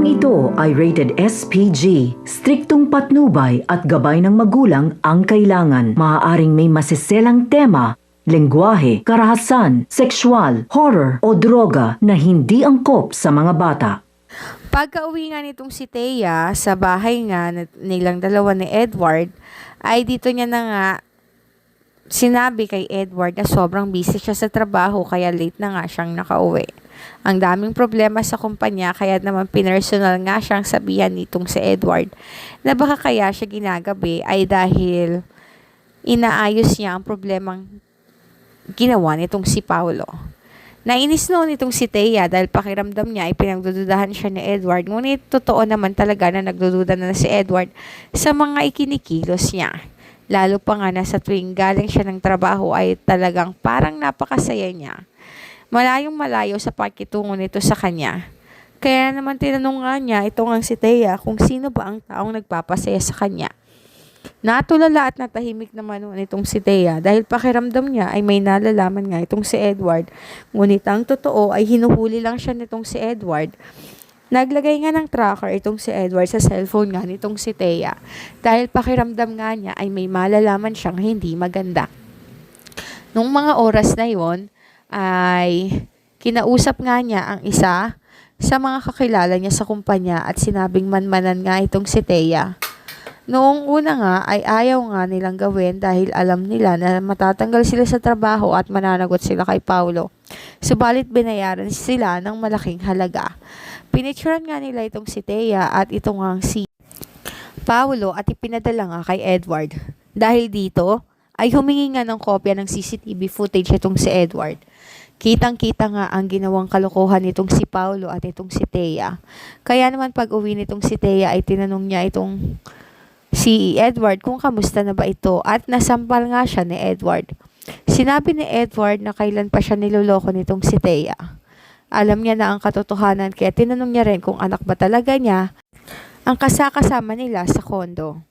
ito ay rated SPG. Striktong patnubay at gabay ng magulang ang kailangan. Maaaring may masiselang tema, lengguwahe, karahasan, sexual, horror o droga na hindi angkop sa mga bata. Pagka-uwi nga nitong si Thea sa bahay nga nilang dalawa ni Edward, ay dito niya na nga sinabi kay Edward na sobrang busy siya sa trabaho kaya late na nga siyang nakauwi. Ang daming problema sa kumpanya kaya naman pinersonal nga siyang sabihan nitong si Edward na baka kaya siya ginagabi ay dahil inaayos niya ang problemang ginawa nitong si Paulo. Nainis noon itong si Thea dahil pakiramdam niya ay pinagdududahan siya ni Edward, ngunit totoo naman talaga na nagdududa na si Edward sa mga ikinikilos niya. Lalo pa nga na sa tuwing galing siya ng trabaho ay talagang parang napakasaya niya. Malayong malayo sa pakitungo nito sa kanya. Kaya naman tinanong nga niya itong ang si Thea kung sino ba ang taong nagpapasaya sa kanya. Natulala at natahimik naman itong si Thea dahil pakiramdam niya ay may nalalaman nga itong si Edward. Ngunit ang totoo ay hinuhuli lang siya nitong si Edward. Naglagay nga ng tracker itong si Edward sa cellphone nga nitong si Thea dahil pakiramdam nga niya ay may malalaman siyang hindi maganda. Nung mga oras na yon ay kinausap nga niya ang isa sa mga kakilala niya sa kumpanya at sinabing manmanan nga itong si Thea. Noong una nga ay ayaw nga nilang gawin dahil alam nila na matatanggal sila sa trabaho at mananagot sila kay Paulo. Subalit binayaran sila ng malaking halaga. Pinicturean nga nila itong si Thea at itong ang si Paulo at ipinadala nga kay Edward. Dahil dito ay humingi nga ng kopya ng CCTV footage itong si Edward. Kitang-kita nga ang ginawang kalokohan nitong si Paulo at itong si Thea. Kaya naman pag uwi nitong si Thea ay tinanong niya itong si Edward kung kamusta na ba ito at nasampal nga siya ni Edward. Sinabi ni Edward na kailan pa siya niloloko nitong si Thea. Alam niya na ang katotohanan kaya tinanong niya rin kung anak ba talaga niya ang kasama nila sa kondo.